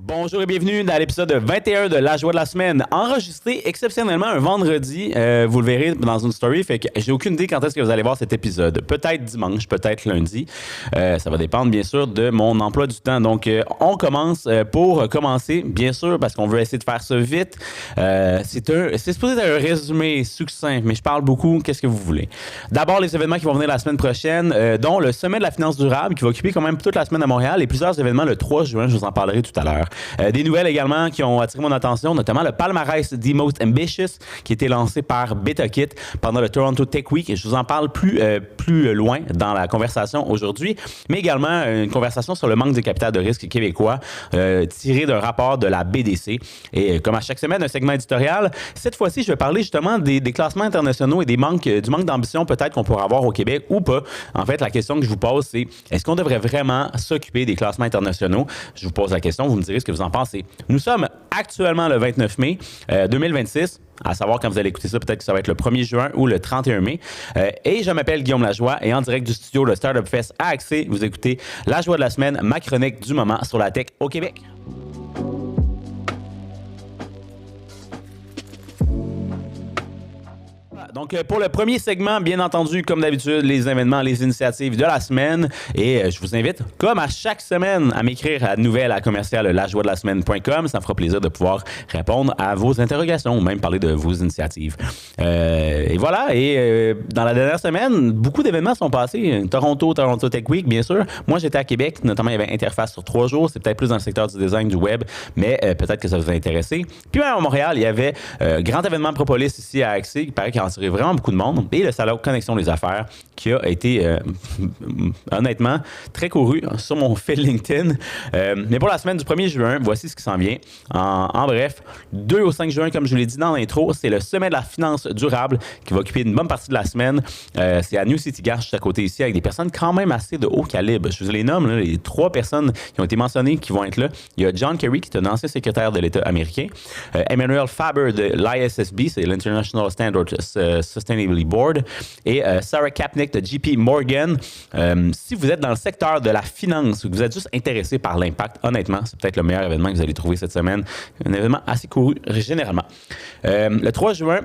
Bonjour et bienvenue dans l'épisode 21 de La Joie de la semaine, enregistré exceptionnellement un vendredi. Vous le verrez dans une story, fait que j'ai aucune idée quand est-ce que vous allez voir cet épisode. Peut-être dimanche, peut-être lundi. Ça va dépendre bien sûr de mon emploi du temps. Donc, on commence pour commencer, bien sûr, parce qu'on veut essayer de faire ça vite. C'est supposé être un résumé succinct, mais je parle beaucoup. Qu'est-ce que vous voulez? D'abord, les événements qui vont venir la semaine prochaine, dont le Sommet de la finance durable qui va occuper quand même toute la semaine à Montréal et plusieurs événements le 3 juin. Je vous en parlerai tout à l'heure. Des nouvelles également qui ont attiré mon attention, notamment le palmarès The Most Ambitious qui a été lancé par BetaKit pendant le Toronto Tech Week. Je vous en parle plus loin dans la conversation aujourd'hui, mais également une conversation sur le manque de capital de risque québécois tiré d'un rapport de la BDC. Et comme à chaque semaine, un segment éditorial. Cette fois-ci, je vais parler justement des classements internationaux et du manque d'ambition peut-être qu'on pourrait avoir au Québec ou pas. En fait, la question que je vous pose, c'est est-ce qu'on devrait vraiment s'occuper des classements internationaux? Je vous pose la question, vous me direz ce que vous en pensez. Nous sommes actuellement le 29 mai 2026. À savoir, quand vous allez écouter ça, peut-être que ça va être le 1er juin ou le 31 mai. Et je m'appelle Guillaume Lajoie et en direct du studio de Startup Fest à Accès, vous écoutez La Joie de la semaine, ma chronique du moment sur la tech au Québec. Donc, pour le premier segment, bien entendu, comme d'habitude, les événements, les initiatives de la semaine. Et je vous invite, comme à chaque semaine, à m'écrire à nouvelle@commercial-lajoiedelasemaine.com. Ça me fera plaisir de pouvoir répondre à vos interrogations ou même parler de vos initiatives. Et voilà. Et dans la dernière semaine, beaucoup d'événements sont passés. Toronto Tech Week, bien sûr. Moi, j'étais à Québec. Notamment, il y avait Interface sur 3 jours. C'est peut-être plus dans le secteur du design, du web, mais peut-être que ça vous a intéressé. Puis à Montréal, il y avait grand événement Propolis ici à Accès. Il paraît qu'il en tirait vraiment beaucoup de monde. Et le salon Connexion des affaires qui a été honnêtement très couru sur mon fil LinkedIn. Mais pour la semaine du 1er juin, voici ce qui s'en vient. En bref, 2 au 5 juin, comme je vous l'ai dit dans l'intro, c'est le sommet de la finance durable qui va occuper une bonne partie de la semaine. C'est à New City Gare, juste à côté ici, avec des personnes quand même assez de haut calibre. Je vous les nomme, là, les 3 personnes qui ont été mentionnées qui vont être là. Il y a John Kerry, qui est un ancien secrétaire de l'État américain. Emmanuel Faber de l'ISSB, c'est l'International Standard Sustainability Board, et Sarah Kapnick de JP Morgan. Si vous êtes dans le secteur de la finance ou que vous êtes juste intéressé par l'impact, honnêtement, c'est peut-être le meilleur événement que vous allez trouver cette semaine. Un événement assez couru généralement. Le 3 juin,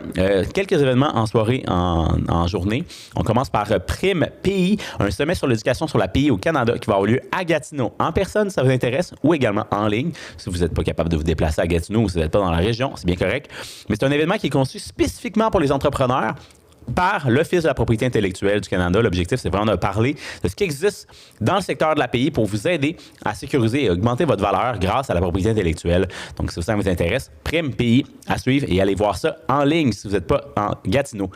quelques événements en soirée, en journée. On commence par Prime Pays, un sommet sur l'éducation sur la pays au Canada qui va avoir lieu à Gatineau. En personne, ça vous intéresse, ou également en ligne. Si vous n'êtes pas capable de vous déplacer à Gatineau ou si vous n'êtes pas dans la région, c'est bien correct. Mais c'est un événement qui est conçu spécifiquement pour les entrepreneurs par l'Office de la propriété intellectuelle du Canada. L'objectif, c'est vraiment de parler de ce qui existe dans le secteur de la pays pour vous aider à sécuriser et augmenter votre valeur grâce à la propriété intellectuelle. Donc, si ça vous intéresse, Prime Pays à suivre et allez voir ça en ligne si vous n'êtes pas en Gatineau.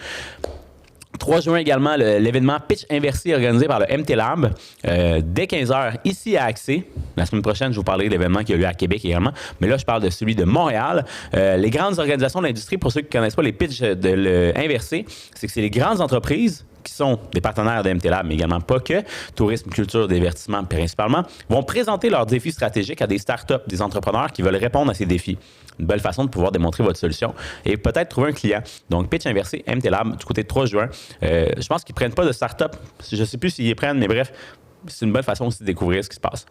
3 juin également, l'événement Pitch Inversé organisé par le MT Lab dès 15h ici à Accès. La semaine prochaine, je vous parlerai de l'événement qui a lieu à Québec également, mais là, je parle de celui de Montréal. Les grandes organisations de l'industrie, pour ceux qui ne connaissent pas les pitchs de l'inversé, c'est que c'est les grandes entreprises qui sont des partenaires de MT Lab, mais également pas que, tourisme, culture, divertissement principalement, vont présenter leurs défis stratégiques à des startups, des entrepreneurs qui veulent répondre à ces défis. Une belle façon de pouvoir démontrer votre solution et peut-être trouver un client. Donc, pitch inversé, MT Lab, du côté de 3 juin. Je pense qu'ils ne prennent pas de startup. Je ne sais plus s'ils les prennent, mais bref, c'est une bonne façon aussi de découvrir ce qui se passe.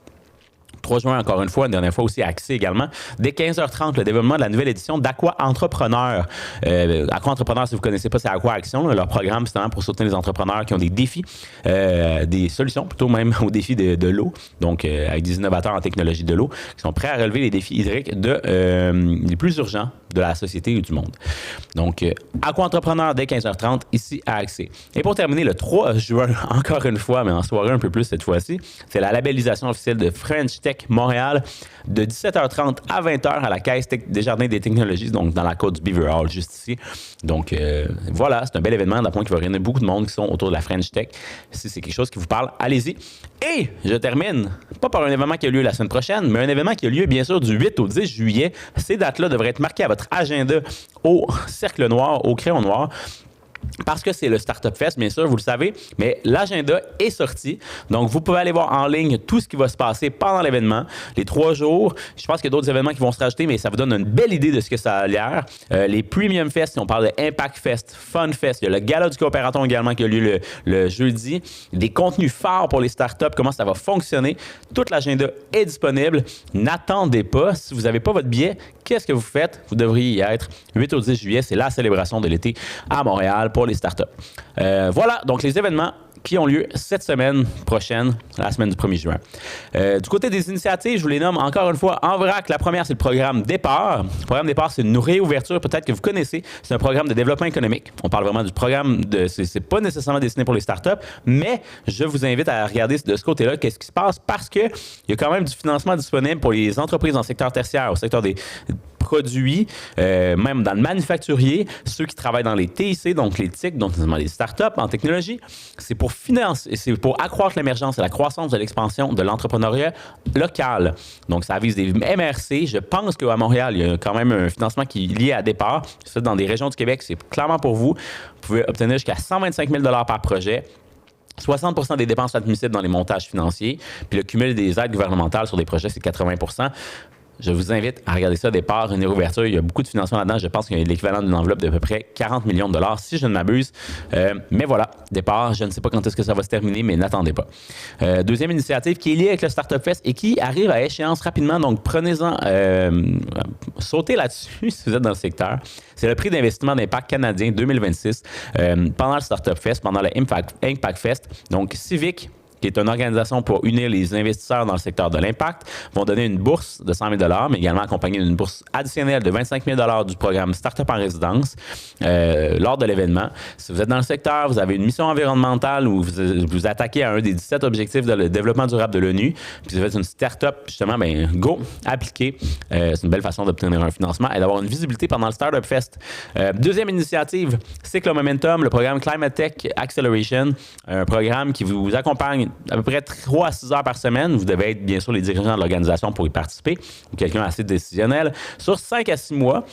3 juin, encore une fois, une dernière fois aussi à Accès également. Dès 15h30, le développement de la nouvelle édition d'Aqua Entrepreneur. Aqua Entrepreneur, si vous ne connaissez pas, c'est Aqua Action. Leur programme, c'est pour soutenir les entrepreneurs qui ont des défis, des solutions, plutôt même aux défis de l'eau. Donc, avec des innovateurs en technologie de l'eau qui sont prêts à relever les défis hydriques les plus urgents de la société et du monde. Donc, Aqua Entrepreneur dès 15h30 ici à Accès. Et pour terminer, le 3 juin, encore une fois, mais en soirée un peu plus cette fois-ci, c'est la labellisation officielle de French Tech Montréal de 17h30 à 20h à la Caisse des Jardins des Technologies, donc dans la côte du Beaver Hall, juste ici. Donc voilà, c'est un bel événement d'un point qui va réunir beaucoup de monde qui sont autour de la French Tech. Si c'est quelque chose qui vous parle, allez-y. Et je termine, pas par un événement qui a lieu la semaine prochaine, mais un événement qui a lieu bien sûr du 8 au 10 juillet. Ces dates-là devraient être marquées à votre agenda au cercle noir, au crayon noir. parce que c'est le Startup Fest, bien sûr, vous le savez, mais l'agenda est sorti. Donc, vous pouvez aller voir en ligne tout ce qui va se passer pendant l'événement. Les 3 jours, je pense qu'il y a d'autres événements qui vont se rajouter, mais ça vous donne une belle idée de ce que ça a l'air. Les Premium Fest, si on parle de Impact Fest, Fun Fest, il y a le Gala du coopératon également qui a lieu le jeudi. Des contenus forts pour les startups, comment ça va fonctionner. Toute l'agenda est disponible. N'attendez pas. Si vous n'avez pas votre billet, qu'est-ce que vous faites? Vous devriez y être. 8 au 10 juillet, c'est la célébration de l'été à Montréal pour les startups. Voilà, donc les événements qui ont lieu cette semaine prochaine, la semaine du 1er juin. Du côté des initiatives, je vous les nomme encore une fois en vrac. La première, c'est le programme Départ. Le programme Départ, c'est une réouverture, peut-être que vous connaissez. C'est un programme de développement économique. On parle vraiment du programme c'est pas nécessairement destiné pour les startups, mais je vous invite à regarder de ce côté-là qu'est-ce qui se passe parce qu'il y a quand même du financement disponible pour les entreprises dans le secteur tertiaire, au secteur des produits, même dans le manufacturier, ceux qui travaillent dans les TIC, donc les TIC, donc notamment les startups en technologie. C'est pour financer, c'est pour accroître l'émergence et la croissance de l'expansion de l'entrepreneuriat local. Donc, ça vise des MRC. Je pense qu'à Montréal, il y a quand même un financement qui est lié à Départ. C'est dans des régions du Québec, c'est clairement pour vous. Vous pouvez obtenir jusqu'à 125 000 $ par projet. 60 % des dépenses admissibles dans les montages financiers. Puis le cumul des aides gouvernementales sur des projets, c'est 80 %. Je vous invite à regarder ça, Départ, une réouverture. Il y a beaucoup de financement là-dedans. Je pense qu'il y a l'équivalent d'une enveloppe d'à peu près 40 millions de dollars, si je ne m'abuse. Mais voilà, Départ, je ne sais pas quand est-ce que ça va se terminer, mais n'attendez pas. Deuxième initiative qui est liée avec le Startup Fest et qui arrive à échéance rapidement, donc prenez-en, sautez là-dessus si vous êtes dans le secteur. C'est le prix d'investissement d'impact canadien 2026 pendant le Startup Fest, pendant le Impact Fest. Donc, Civic, qui est une organisation pour unir les investisseurs dans le secteur de l'impact, vont donner une bourse de 100 000 $, mais également accompagnée d'une bourse additionnelle de 25 000 $ du programme Startup en résidence lors de l'événement. Si vous êtes dans le secteur, vous avez une mission environnementale ou vous attaquez à un des 17 objectifs de développement durable de l'ONU, puis vous êtes une startup, justement, ben go, appliquez. C'est une belle façon d'obtenir un financement et d'avoir une visibilité pendant le Startup Fest. Deuxième initiative, Cycle Momentum, le programme Climate Tech Acceleration, un programme qui vous accompagne à peu près 3 à 6 heures par semaine. Vous devez être, bien sûr, les dirigeants de l'organisation pour y participer ou quelqu'un assez décisionnel. Sur 5 à 6 mois,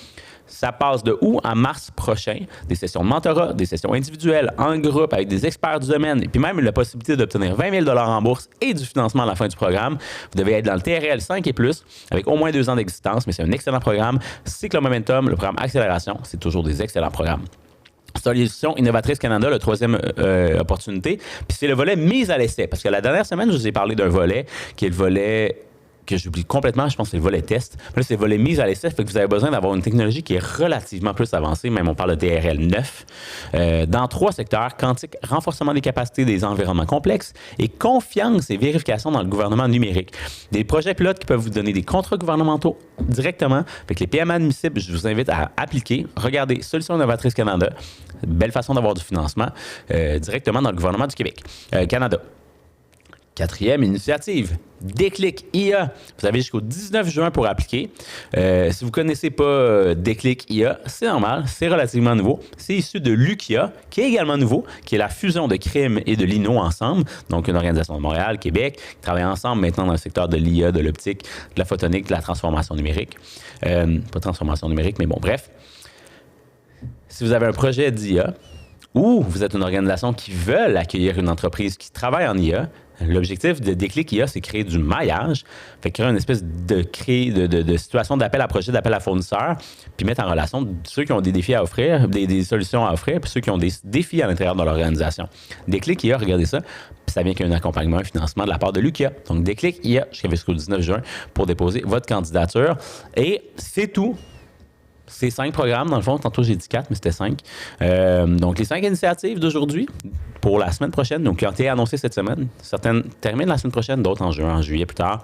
ça passe de août à mars prochain. Des sessions de mentorat, des sessions individuelles, en groupe, avec des experts du domaine, et puis même la possibilité d'obtenir 20 000 $ en bourse et du financement à la fin du programme. Vous devez être dans le TRL 5 et plus, avec au moins 2 ans d'existence, mais c'est un excellent programme. Cycle Momentum, le programme Accélération, c'est toujours des excellents programmes. Solutions Innovatrices Canada, la troisième opportunité. Puis c'est le volet mise à l'essai. Parce que la dernière semaine, je vous ai parlé d'un volet qui est le volet que j'oublie complètement, je pense que c'est le volet test. Là, c'est le volet mise à l'essai, fait que vous avez besoin d'avoir une technologie qui est relativement plus avancée, même on parle de TRL 9, dans 3 secteurs, quantique, renforcement des capacités des environnements complexes et confiance et vérification dans le gouvernement numérique. Des projets pilotes qui peuvent vous donner des contrats gouvernementaux directement. Fait que les PME admissibles, je vous invite à appliquer. Regardez Solutions Innovatrices Canada, belle façon d'avoir du financement directement dans le gouvernement du Québec, Canada. 4e initiative, Déclic IA. Vous avez jusqu'au 19 juin pour appliquer. Si vous ne connaissez pas Déclic IA, c'est normal, c'est relativement nouveau. C'est issu de l'UQIA, qui est également nouveau, qui est la fusion de Crime et de l'INO ensemble, donc une organisation de Montréal, Québec, qui travaille ensemble maintenant dans le secteur de l'IA, de l'optique, de la photonique, de la transformation numérique. Pas transformation numérique, mais bon, bref. Si vous avez un projet d'IA, ou vous êtes une organisation qui veut accueillir une entreprise qui travaille en IA, l'objectif de Déclic IA, c'est créer du maillage, fait créer une espèce de situation d'appel à projet, d'appel à fournisseurs, puis mettre en relation ceux qui ont des défis à offrir, des solutions à offrir, puis ceux qui ont des défis à l'intérieur de l'organisation. Déclic IA, regardez ça, puis ça vient qu'un accompagnement, un financement de la part de l'UQIA. Donc Déclic IA jusqu'au 19 juin pour déposer votre candidature. Et c'est tout. C'est 5 programmes, dans le fond. Tantôt, j'ai dit 4, mais c'était 5. Donc, les 5 initiatives d'aujourd'hui pour la semaine prochaine, donc qui ont été annoncées cette semaine. Certaines terminent la semaine prochaine, d'autres en juin, en juillet plus tard.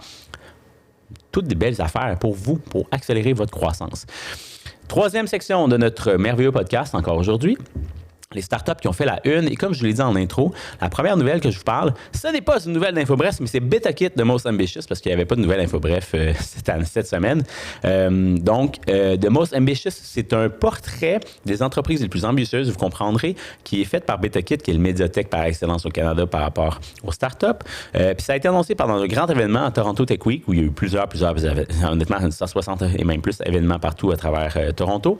Toutes des belles affaires pour vous, pour accélérer votre croissance. 3e section de notre merveilleux podcast, encore aujourd'hui. Les startups qui ont fait la une. Et comme je vous l'ai dit en intro, la première nouvelle que je vous parle, ce n'est pas une nouvelle d'InfoBref, mais c'est BetaKit de Most Ambitious, parce qu'il n'y avait pas de nouvelle InfoBref cette semaine. The Most Ambitious, c'est un portrait des entreprises les plus ambitieuses, vous comprendrez, qui est fait par BetaKit, qui est le médiathèque par excellence au Canada par rapport aux startups. Puis ça a été annoncé pendant un grand événement à Toronto Tech Week, où il y a eu plusieurs honnêtement, 160 et même plus événements partout à travers Toronto.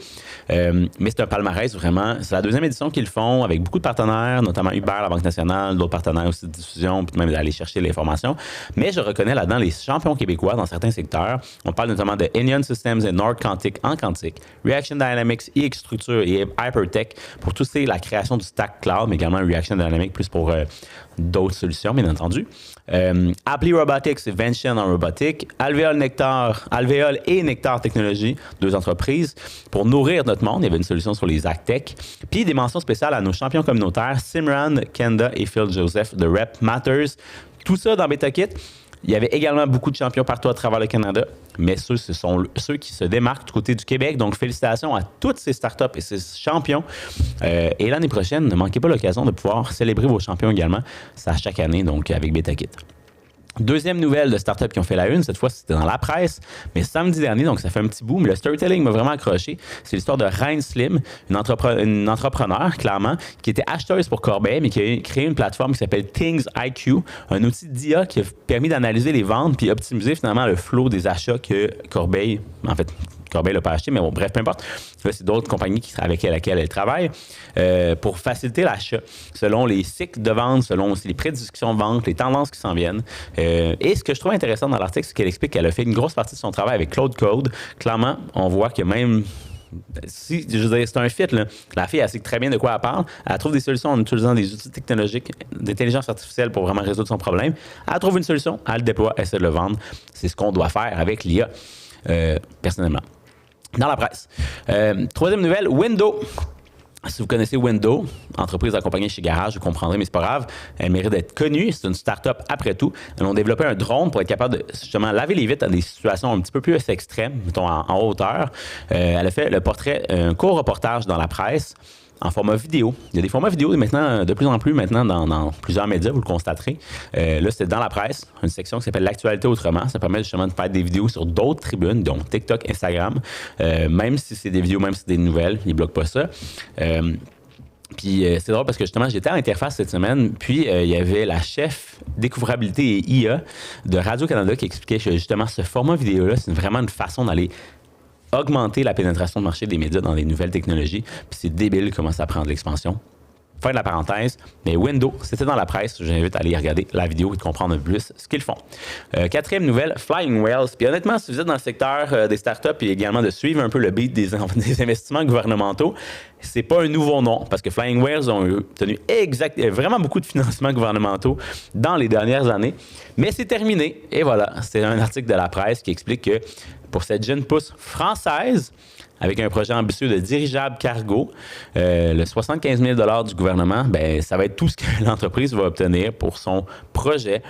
Mais c'est un palmarès, vraiment. C'est la 2e édition qui qu'ils font avec beaucoup de partenaires, notamment Uber, la Banque nationale, d'autres partenaires aussi de diffusion, puis même d'aller chercher l'information. Mais je reconnais là-dedans les champions québécois dans certains secteurs. On parle notamment de Enion Systems et Nord Quantic en quantique, Reaction Dynamics, EX Structure et Hypertech pour tout ce qui est la création du stack cloud, mais également Reaction Dynamics plus pour d'autres solutions, bien entendu. Appli Robotics et Vention en robotique, Alvéole et Nectar Technologies, deux entreprises pour nourrir notre monde. Il y avait une solution sur les AgTech. Puis des mentions spéciales à nos champions communautaires, Simran, Kenda et Phil Joseph de Rep Matters. Tout ça dans BetaKit. Il y avait également beaucoup de champions partout à travers le Canada, mais ce sont ceux qui se démarquent du côté du Québec. Donc, félicitations à toutes ces startups et ces champions. Et l'année prochaine, ne manquez pas l'occasion de pouvoir célébrer vos champions également. C'est à chaque année, donc avec BetaKit. Deuxième nouvelle de startups qui ont fait la une, cette fois c'était dans la presse, mais samedi dernier, donc ça fait un petit bout, mais le storytelling m'a vraiment accroché. C'est l'histoire de Reine Slim, une entrepreneur, clairement, qui était acheteuse pour Corbeil, mais qui a créé une plateforme qui s'appelle Things IQ, un outil d'IA qui a permis d'analyser les ventes puis optimiser finalement le flow des achats que Corbeil l'a pas acheté, mais bon, bref, peu importe. C'est d'autres compagnies avec lesquelles elle travaille pour faciliter l'achat selon les cycles de vente, selon aussi les prédictions de vente, les tendances qui s'en viennent. Et ce que je trouve intéressant dans l'article, c'est qu'elle explique qu'elle a fait une grosse partie de son travail avec Claude Code. Clairement, on voit que même si, je veux dire, c'est un fit, là. La fille, elle sait très bien de quoi elle parle. Elle trouve des solutions en utilisant des outils technologiques d'intelligence artificielle pour vraiment résoudre son problème. Elle trouve une solution, elle le déploie, elle essaie de le vendre. C'est ce qu'on doit faire avec l'IA, personnellement. Dans la presse. Troisième nouvelle, Window. Si vous connaissez Window, entreprise accompagnée chez Garage, vous comprendrez, mais c'est pas grave. Elle mérite d'être connue. C'est une start-up après tout. Elles ont développé un drone pour être capable de justement laver les vitres dans des situations un petit peu plus extrêmes, mettons en hauteur. Elle a fait le portrait, un court reportage dans la presse en format vidéo. Il y a des formats vidéo maintenant, de plus en plus maintenant dans plusieurs médias, vous le constaterez. Là, c'est dans la presse, une section qui s'appelle L'actualité autrement. Ça permet justement de faire des vidéos sur d'autres tribunes, donc TikTok, Instagram. Même si c'est des vidéos, même si c'est des nouvelles, ils ne bloquent pas ça. Puis c'est drôle parce que justement, j'étais à Interface cette semaine, puis il y avait la chef découvrabilité et IA de Radio-Canada qui expliquait que justement ce format vidéo-là, c'est vraiment une façon d'aller augmenter la pénétration de marché des médias dans les nouvelles technologies. Puis c'est débile comment ça prend de l'expansion. Fin de la parenthèse, mais Window, c'était dans la presse. Je vous invite à aller regarder la vidéo et de comprendre un peu plus ce qu'ils font. Quatrième nouvelle, Flying Whales. Puis honnêtement, si vous êtes dans le secteur des startups et également de suivre un peu le beat des investissements gouvernementaux, c'est pas un nouveau nom parce que Flying Whales ont obtenu vraiment beaucoup de financements gouvernementaux dans les dernières années. Mais c'est terminé. Et voilà, c'est un article de la presse qui explique que pour cette jeune pousse française, avec un projet ambitieux de dirigeable cargo, le 75 000 du gouvernement, ben, ça va être tout ce que l'entreprise va obtenir pour son projet.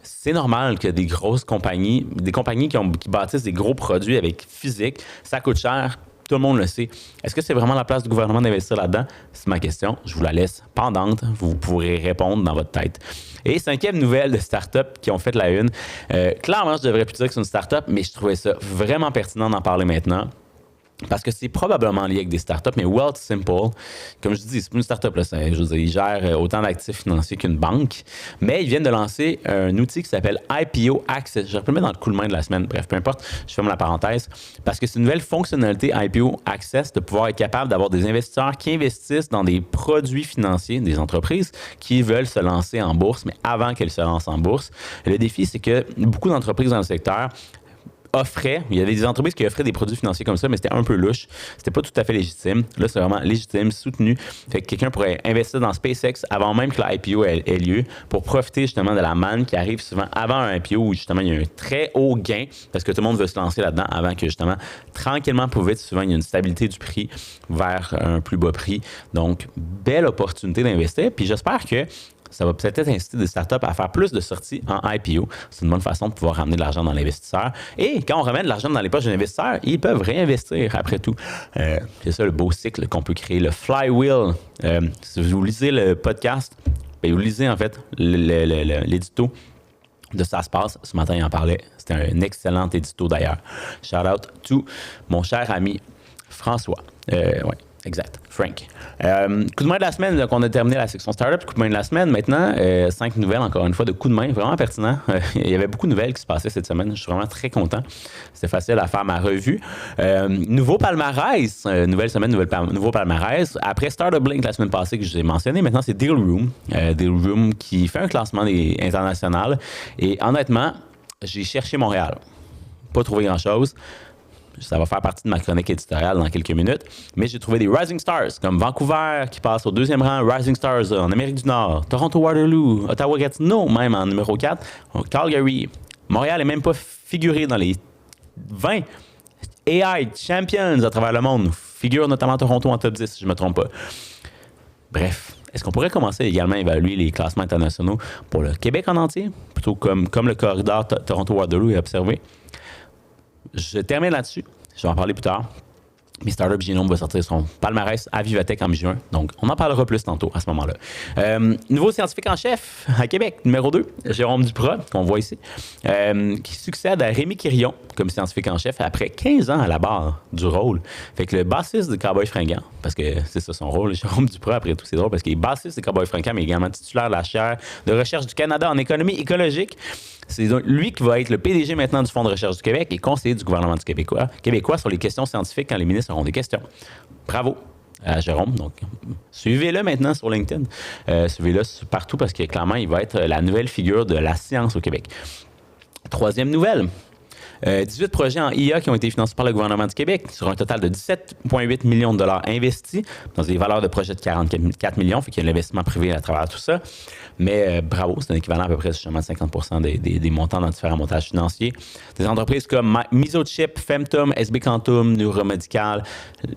C'est normal que des grosses compagnies, des compagnies qui bâtissent des gros produits avec physique, ça coûte cher. Tout le monde le sait. Est-ce que c'est vraiment la place du gouvernement d'investir là-dedans? C'est ma question. Je vous la laisse pendante. Vous pourrez répondre dans votre tête. Et cinquième nouvelle de start-up qui ont fait la une. Clairement, je devrais plus dire que c'est une start-up, mais je trouvais ça vraiment pertinent d'en parler maintenant. Parce que c'est probablement lié avec des startups, mais Wealthsimple, comme je dis, c'est pas une startup, là, je veux dire, ils gèrent autant d'actifs financiers qu'une banque, mais ils viennent de lancer un outil qui s'appelle IPO Access. Je vais le mettre dans le coup de main de la semaine, bref, peu importe, je ferme la parenthèse, parce que c'est une nouvelle fonctionnalité IPO Access de pouvoir être capable d'avoir des investisseurs qui investissent dans des produits financiers, des entreprises qui veulent se lancer en bourse, mais avant qu'elles se lancent en bourse. Le défi, c'est que beaucoup d'entreprises dans le secteur il y avait des entreprises qui offraient des produits financiers comme ça, mais c'était un peu louche. C'était pas tout à fait légitime. Là, c'est vraiment légitime, soutenu. Fait que quelqu'un pourrait investir dans SpaceX avant même que l'IPO ait lieu pour profiter justement de la manne qui arrive souvent avant un IPO où justement il y a un très haut gain parce que tout le monde veut se lancer là-dedans avant que justement tranquillement pour vite, souvent il y a une stabilité du prix vers un plus bas prix. Donc, belle opportunité d'investir. Puis j'espère que ça va peut-être inciter des startups à faire plus de sorties en IPO. C'est une bonne façon de pouvoir ramener de l'argent dans l'investisseur. Et quand on ramène de l'argent dans les poches de l'investisseur, ils peuvent réinvestir après tout. C'est ça le beau cycle qu'on peut créer, le flywheel. Si vous lisez le podcast, vous lisez en fait l'édito de Ça se passe. Ce matin, il en parlait. C'était un excellent édito d'ailleurs. Shout out to mon cher ami François. Ouais. Exact. Frank. Coup de main de la semaine, donc on a terminé la section startup. Coup de main de la semaine. Maintenant, 5 nouvelles, encore une fois, de coup de main. Vraiment pertinent. Il y avait beaucoup de nouvelles qui se passaient cette semaine. Je suis vraiment très content. C'était facile à faire ma revue. Nouveau palmarès. Nouvelle semaine, nouveau palmarès. Après Startup Link la semaine passée que je vous ai mentionné, maintenant c'est Deal Room. Deal Room qui fait un classement international. Et honnêtement, j'ai cherché Montréal. Pas trouvé grand-chose. Ça va faire partie de ma chronique éditoriale dans quelques minutes. Mais j'ai trouvé des Rising Stars, comme Vancouver, qui passe au 2e rang, Rising Stars en Amérique du Nord, Toronto Waterloo, Ottawa Gatineau, même en numéro 4, Calgary. Montréal n'est même pas figuré dans les 20 AI Champions à travers le monde. Figure notamment Toronto en top 10, si je ne me trompe pas. Bref. Est-ce qu'on pourrait commencer également à évaluer les classements internationaux pour le Québec en entier, plutôt comme le corridor Toronto-Waterloo est observé? Je termine là-dessus. Je vais en parler plus tard. Mais Startup Genome va sortir son palmarès à Vivatech en mi-juin. Donc, on en parlera plus tantôt à ce moment-là. Nouveau scientifique en chef à Québec, numéro 2, Jérôme Duprat, qu'on voit ici, qui succède à Rémi Quirion comme scientifique en chef après 15 ans à la barre du rôle. Fait que le bassiste de Cowboy Fringant, parce que c'est ça son rôle, Jérôme Duprat, après tout, c'est drôle, parce qu'il est bassiste de Cowboy Fringant, mais également titulaire de la chaire de recherche du Canada en économie écologique. C'est donc lui qui va être le PDG maintenant du Fonds de recherche du Québec et conseiller du gouvernement du québécois sur les questions scientifiques quand les ministres auront des questions. Bravo à Jérôme. Donc, suivez-le maintenant sur LinkedIn. Suivez-le partout parce que clairement, il va être la nouvelle figure de la science au Québec. 3e nouvelle. 18 projets en IA qui ont été financés par le gouvernement du Québec sur un total de 17,8 millions de dollars investis dans des valeurs de projets de 44 millions. Fait qu'il y a l'investissement privé à travers tout ça. Mais bravo, c'est un équivalent à peu près justement de 50% des montants dans différents montages financiers. Des entreprises comme Mesochip, Femtum, SB Quantum, Neuromedical,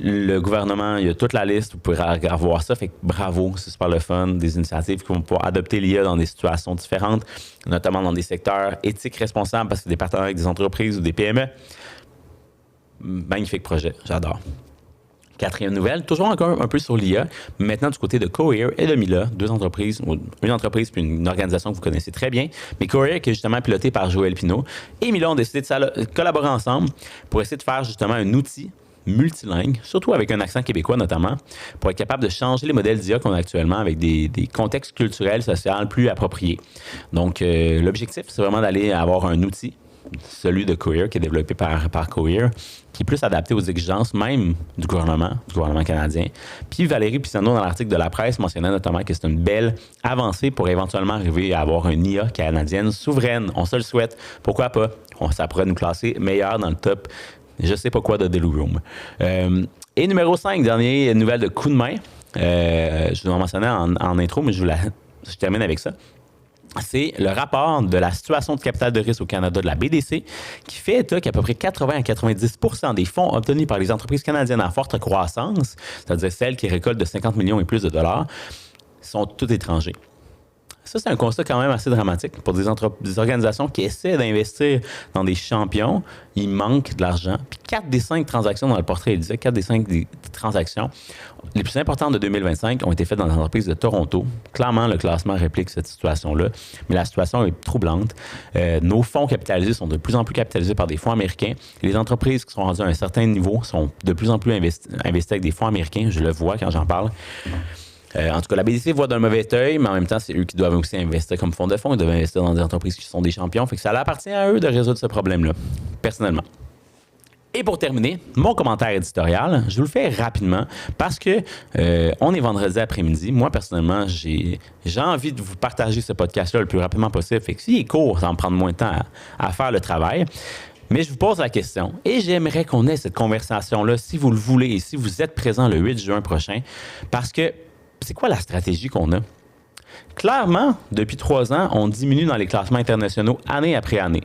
le gouvernement, il y a toute la liste, vous pouvez revoir ça. Fait que bravo, c'est super le fun. Des initiatives qui vont pouvoir adopter l'IA dans des situations différentes, notamment dans des secteurs éthiques responsables parce que des partenaires avec des entreprises ou des PME. Magnifique projet, j'adore. 4e nouvelle, toujours encore un peu sur l'IA, mais maintenant du côté de Cohere et de Mila, deux entreprises, une entreprise puis une organisation que vous connaissez très bien, mais Cohere qui est justement pilotée par Joël Pinault et Mila ont décidé de collaborer ensemble pour essayer de faire justement un outil multilingue, surtout avec un accent québécois notamment, pour être capable de changer les modèles d'IA qu'on a actuellement avec des contextes culturels, sociaux plus appropriés. Donc, l'objectif, c'est vraiment d'aller avoir un outil, celui de Cohere, qui est développé par Cohere, qui est plus adapté aux exigences même du gouvernement canadien. Puis Valérie Pisano, dans l'article de La Presse, mentionnait notamment que c'est une belle avancée pour éventuellement arriver à avoir une IA canadienne souveraine. On se le souhaite. Pourquoi pas? Ça pourrait nous classer meilleur dans le top, je sais pas quoi, de Deal Room. Et numéro 5, dernière nouvelle de coup de main. Je vous en mentionnais en intro, mais je termine avec ça. C'est le rapport de la situation de capital de risque au Canada de la BDC qui fait état qu'à peu près 80 à 90% des fonds obtenus par les entreprises canadiennes à forte croissance, c'est-à-dire celles qui récoltent de 50 millions et plus de dollars, sont tous étrangers. Ça, c'est un constat quand même assez dramatique pour des organisations qui essaient d'investir dans des champions. Il manque de l'argent. Puis 4 des 5 transactions dans le portrait, il disait 4 des 5 transactions les plus importantes de 2025 ont été faites dans les entreprises de Toronto. Clairement, le classement réplique cette situation-là, mais la situation est troublante. Nos fonds capitalisés sont de plus en plus capitalisés par des fonds américains. Les entreprises qui sont rendues à un certain niveau sont de plus en plus investies avec des fonds américains. Je le vois quand j'en parle. En tout cas, la BDC voit d'un mauvais œil, mais en même temps, c'est eux qui doivent aussi investir comme fonds de fonds. Ils doivent investir dans des entreprises qui sont des champions. Fait que ça appartient à eux de résoudre ce problème-là, personnellement. Et pour terminer, mon commentaire éditorial, je vous le fais rapidement parce que on est vendredi après-midi. Moi, personnellement, j'ai envie de vous partager ce podcast-là le plus rapidement possible. Fait que s'il est court, ça va me prendre moins de temps à faire le travail. Mais je vous pose la question et j'aimerais qu'on ait cette conversation-là si vous le voulez et si vous êtes présent le 8 juin prochain parce que c'est quoi la stratégie qu'on a? Clairement, depuis 3 ans, on diminue dans les classements internationaux année après année.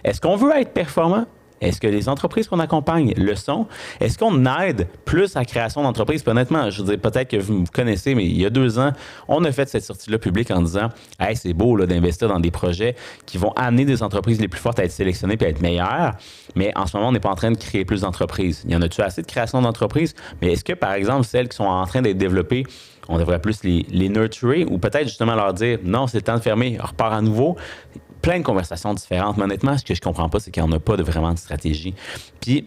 Est-ce qu'on veut être performant? Est-ce que les entreprises qu'on accompagne le sont? Est-ce qu'on aide plus à la création d'entreprises? Puis honnêtement, je veux dire, peut-être que vous me connaissez, mais il y a 2 ans, on a fait cette sortie-là publique en disant « Hey, c'est beau là, d'investir dans des projets qui vont amener des entreprises les plus fortes à être sélectionnées et à être meilleures. » Mais en ce moment, on n'est pas en train de créer plus d'entreprises. Il y en a-tu assez de création d'entreprises? Mais est-ce que, par exemple, celles qui sont en train d'être développées, on devrait plus les nurturer ou peut-être justement leur dire « Non, c'est le temps de fermer, on repart à nouveau. » Plein de conversations différentes. Mais honnêtement, ce que je comprends pas, c'est qu'il n'y en a pas vraiment de stratégie. Puis,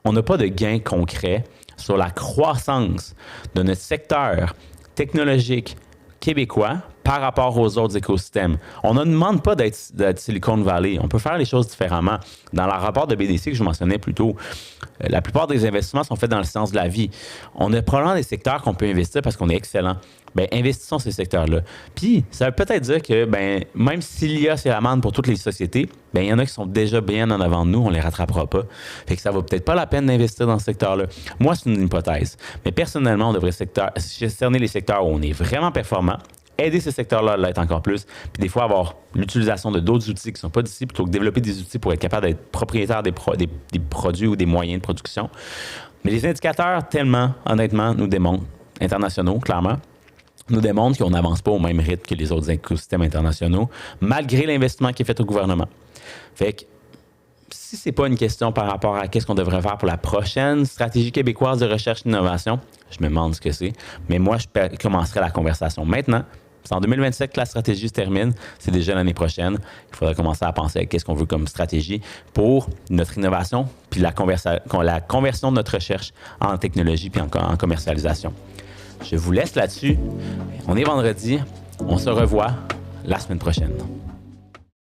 on n'a pas de gain concret sur la croissance de notre secteur technologique québécois par rapport aux autres écosystèmes. On ne demande pas d'être Silicon Valley. On peut faire les choses différemment. Dans le rapport de BDC que je mentionnais plus tôt, la plupart des investissements sont faits dans le sens de la vie. On a probablement des secteurs qu'on peut investir parce qu'on est excellent. Bien, investissons ces secteurs-là. Puis, ça veut peut-être dire que même s'il y a ces amendes pour toutes les sociétés, il y en a qui sont déjà bien en avant de nous, on ne les rattrapera pas. Fait que ça vaut peut-être pas la peine d'investir dans ce secteur-là. Moi, c'est une hypothèse. Mais personnellement, on devrait cerner les secteurs où on est vraiment performant, aider ces secteurs-là à l'être encore plus, puis des fois avoir l'utilisation de d'autres outils qui ne sont pas d'ici, plutôt que développer des outils pour être capable d'être propriétaire des produits ou des moyens de production. Mais les indicateurs, tellement, honnêtement, nous démontrent, internationaux, clairement, nous démontrent qu'on n'avance pas au même rythme que les autres écosystèmes internationaux, malgré l'investissement qui est fait au gouvernement. Fait que, si ce n'est pas une question par rapport à qu'est-ce qu'on devrait faire pour la prochaine stratégie québécoise de recherche et d'innovation, je me demande ce que c'est, mais moi, je commencerai la conversation maintenant. C'est en 2027 que la stratégie se termine. C'est déjà l'année prochaine. Il faudra commencer à penser à qu'est-ce qu'on veut comme stratégie pour notre innovation puis la conversion de notre recherche en technologie puis en commercialisation. Je vous laisse là-dessus. On est vendredi. On se revoit la semaine prochaine.